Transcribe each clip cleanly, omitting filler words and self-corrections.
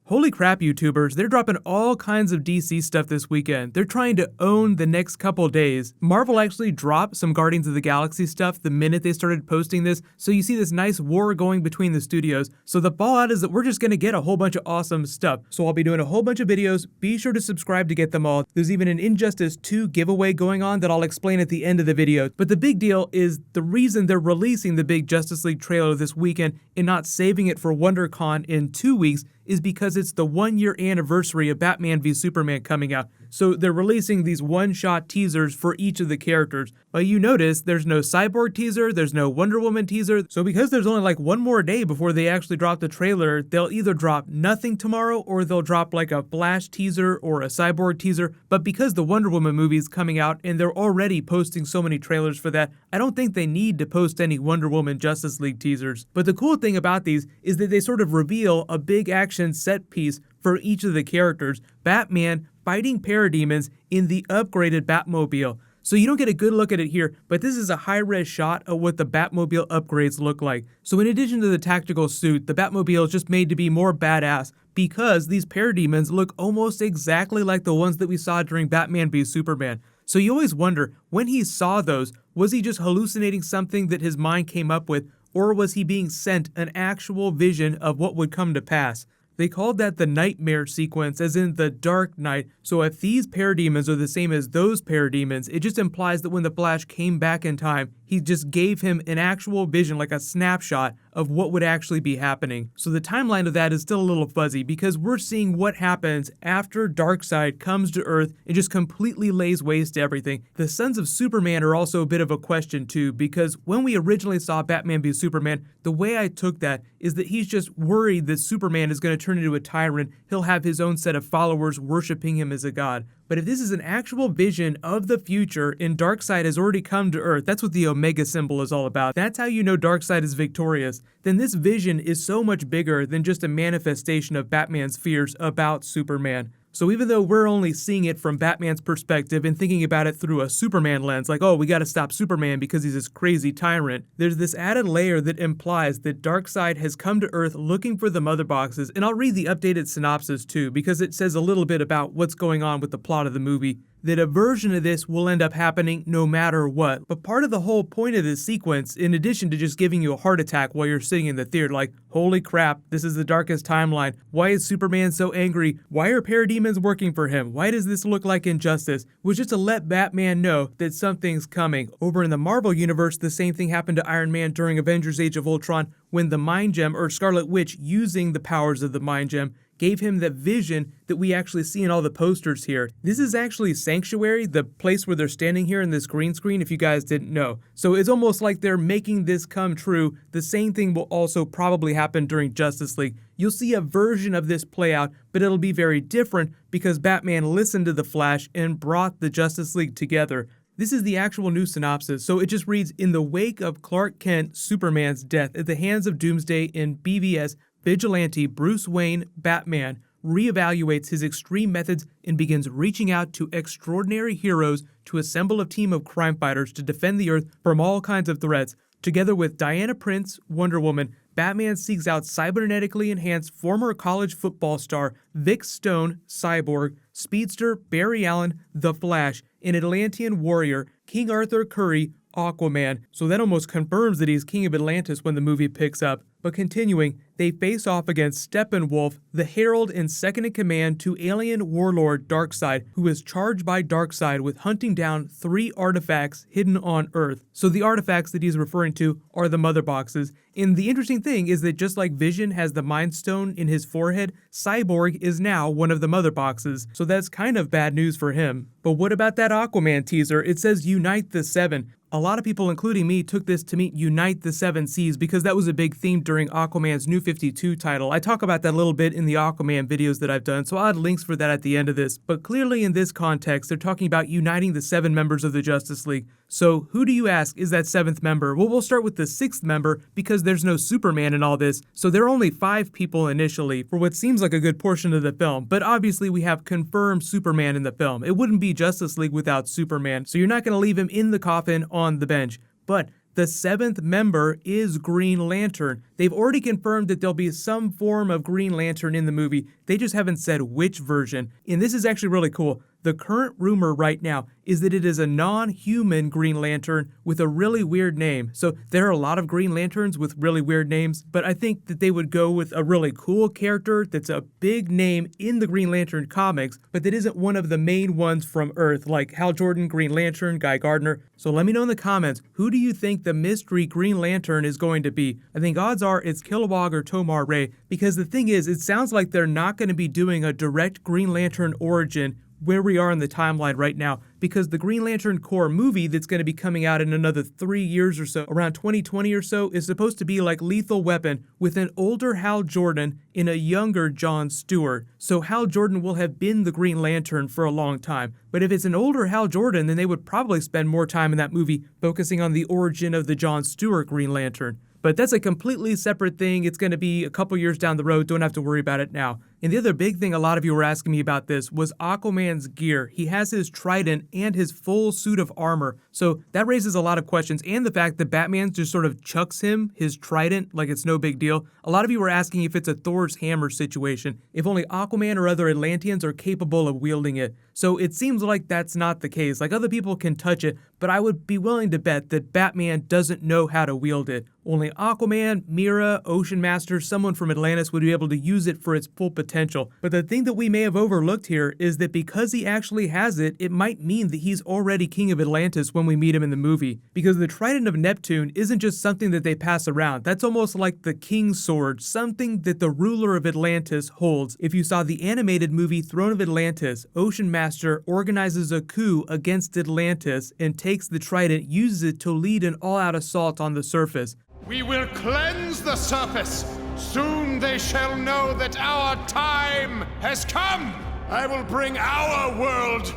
Holy crap, YouTubers, they're dropping all kinds of DC stuff this weekend. They're trying to own the next couple days. Marvel actually dropped some Guardians of the Galaxy stuff the minute they started posting this, so you see this nice war going between the studios. So the fallout is that we're just gonna get a whole bunch of awesome stuff. So I'll be doing a whole bunch of videos. Be sure to subscribe to get them all. There's even an Injustice 2 giveaway going on that I'll explain at the end of the video. But the big deal is the reason they're releasing the big Justice League trailer this weekend and not saving it for WonderCon in 2 weeks is because it's the 1-year anniversary of Batman v Superman coming out. So they're releasing these one-shot teasers for each of the characters. But you notice there's no Cyborg teaser, there's no Wonder Woman teaser. So because there's only like one more day before they actually drop the trailer, they'll either drop nothing tomorrow or they'll drop like a Flash teaser or a Cyborg teaser. But because the Wonder Woman movie is coming out and they're already posting so many trailers for that, I don't think they need to post any Wonder Woman Justice League teasers. But the cool thing about these is that they sort of reveal a big action set piece for each of the characters. Batman fighting parademons in the upgraded Batmobile. So you don't get a good look at it here, but this is a high-res shot of what the Batmobile upgrades look like. So in addition to the tactical suit, the Batmobile is just made to be more badass because these parademons look almost exactly like the ones that we saw during Batman v Superman. So you always wonder, when he saw those, was he just hallucinating something that his mind came up with, or was he being sent an actual vision of what would come to pass? They called that the nightmare sequence, as in the Dark Knight. So if these parademons are the same as those parademons, it just implies that when the Flash came back in time, he just gave him an actual vision, like a snapshot of what would actually be happening. So the timeline of that is still a little fuzzy because we're seeing what happens after Darkseid comes to Earth and just completely lays waste to everything. The Sons of Superman are also a bit of a question too, because when we originally saw Batman v Superman, the way I took that is that he's just worried that Superman is going to turn into a tyrant. He'll have his own set of followers worshiping him as a god. But if this is an actual vision of the future and Darkseid has already come to Earth, that's what the Omega symbol is all about. That's how you know Darkseid is victorious. Then this vision is so much bigger than just a manifestation of Batman's fears about Superman. So even though we're only seeing it from Batman's perspective and thinking about it through a Superman lens, like, oh, we gotta stop Superman because he's this crazy tyrant, there's this added layer that implies that Darkseid has come to Earth looking for the mother boxes. And I'll read the updated synopsis too, because it says a little bit about what's going on with the plot of the movie. That a version of this will end up happening no matter what. But part of the whole point of this sequence, in addition to just giving you a heart attack while you're sitting in the theater, like, holy crap, this is the darkest timeline. Why is Superman so angry? Why are parademons working for him? Why does this look like injustice? Was just to let Batman know that something's coming. Over in the Marvel universe, the same thing happened to Iron Man during Avengers Age of Ultron when the Mind Gem, or Scarlet Witch using the powers of the Mind Gem, gave him the vision that we actually see in all the posters here. This is actually Sanctuary, the place where they're standing here in this green screen, if you guys didn't know. So it's almost like they're making this come true. The same thing will also probably happen during Justice League. You'll see a version of this play out, but it'll be very different because Batman listened to the Flash and brought the Justice League together. This is the actual new synopsis, so it just reads, in the wake of Clark Kent, Superman's death at the hands of Doomsday in BVS, vigilante Bruce Wayne, Batman, reevaluates his extreme methods and begins reaching out to extraordinary heroes to assemble a team of crime fighters to defend the Earth from all kinds of threats. Together with Diana Prince, Wonder Woman, Batman seeks out cybernetically enhanced former college football star Vic Stone, Cyborg, Speedster Barry Allen, The Flash, an Atlantean warrior, King Arthur Curry, Aquaman. So that almost confirms that he's King of Atlantis when the movie picks up. But continuing, they face off against Steppenwolf, the herald and second-in-command to alien warlord Darkseid, who is charged by Darkseid with hunting down 3 artifacts hidden on Earth. So the artifacts that he's referring to are the mother boxes. And the interesting thing is that just like Vision has the Mind Stone in his forehead, Cyborg is now one of the mother boxes. So that's kind of bad news for him. But what about that Aquaman teaser? It says Unite the Seven. A lot of people, including me, took this to mean Unite the Seven Seas because that was a big theme during Aquaman's New 52 title. I talk about that a little bit in the Aquaman videos that I've done, so I'll add links for that at the end of this. But clearly in this context, they're talking about uniting the 7 members of the Justice League. So who do you ask is that 7th member? Well, we'll start with the 6th member because there's no Superman in all this. So there are only 5 people initially for what seems like a good portion of the film. But obviously we have confirmed Superman in the film. It wouldn't be Justice League without Superman. So you're not going to leave him in the coffin on the bench. But the seventh member is Green Lantern. They've already confirmed that there'll be some form of Green Lantern in the movie. They just haven't said which version. And this is actually really cool. The current rumor right now is that it is a non-human Green Lantern with a really weird name. So there are a lot of Green Lanterns with really weird names, but I think that they would go with a really cool character that's a big name in the Green Lantern comics, but that isn't one of the main ones from Earth, like Hal Jordan, Green Lantern, Guy Gardner. So let me know in the comments, who do you think the mystery Green Lantern is going to be? I think odds are it's Kilowog or Tomar-Ray, because the thing is, it sounds like they're not going to be doing a direct Green Lantern origin where we are in the timeline right now, because the Green Lantern Corps movie that's going to be coming out in another 3 years or so, around 2020 or so, is supposed to be like Lethal Weapon with an older Hal Jordan and a younger John Stewart. So Hal Jordan will have been the Green Lantern for a long time. But if it's an older Hal Jordan, then they would probably spend more time in that movie focusing on the origin of the John Stewart Green Lantern. But that's a completely separate thing. It's going to be a couple years down the road. Don't have to worry about it now. And the other big thing a lot of you were asking me about this was Aquaman's gear. He has his trident and his full suit of armor. So that raises a lot of questions. And the fact that Batman just sort of chucks him his trident like it's no big deal. A lot of you were asking if it's a Thor's hammer situation, if only Aquaman or other Atlanteans are capable of wielding it. So it seems like that's not the case. Like, other people can touch it, but I would be willing to bet that Batman doesn't know how to wield it. Only Aquaman, Mera, Ocean Master, someone from Atlantis would be able to use it for its full potential. But the thing that we may have overlooked here is that because he actually has it, it might mean that he's already King of Atlantis when we meet him in the movie. Because the Trident of Neptune isn't just something that they pass around. That's almost like the King's Sword, something that the ruler of Atlantis holds. If you saw the animated movie Throne of Atlantis, Ocean Master organizes a coup against Atlantis and takes the trident, uses it to lead an all-out assault on the surface. We will cleanse the surface. Soon they shall know that our time has come. I will bring our world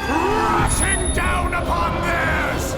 crashing down upon theirs.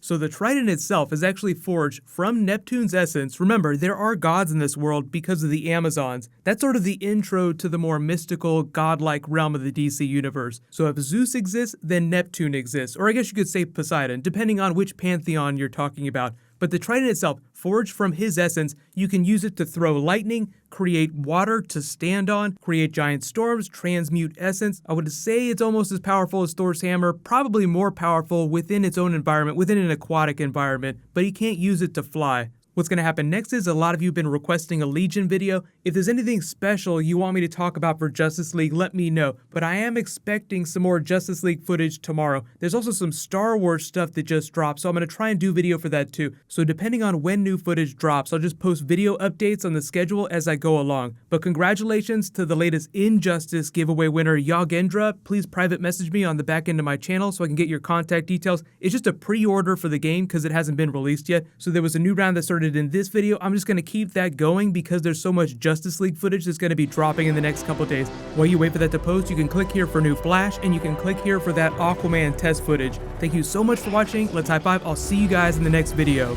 So the trident itself is actually forged from Neptune's essence. Remember, there are gods in this world because of the Amazons. That's sort of the intro to the more mystical, godlike realm of the DC universe. So if Zeus exists, then Neptune exists. Or I guess you could say Poseidon, depending on which pantheon you're talking about. But the trident itself, forged from his essence, you can use it to throw lightning, create water to stand on, create giant storms, transmute essence. I would say it's almost as powerful as Thor's hammer, probably more powerful within its own environment, within an aquatic environment, but he can't use it to fly. What's going to happen next is a lot of you have been requesting a Legion video. If there's anything special you want me to talk about for Justice League, let me know. But I am expecting some more Justice League footage tomorrow. There's also some Star Wars stuff that just dropped, so I'm going to try and do video for that too. So depending on when new footage drops, I'll just post video updates on the schedule as I go along. But congratulations to the latest Injustice giveaway winner, Yogendra. Please private message me on the back end of my channel so I can get your contact details. It's just a pre-order for the game because it hasn't been released yet. So there was a new round that started in this video. I'm just going to keep that going because there's so much Justice League footage that's going to be dropping in the next couple days. While you wait for that to post, you can click here for new Flash, and you can click here for that Aquaman test footage. Thank you so much for watching. Let's high five. I'll see you guys in the next video.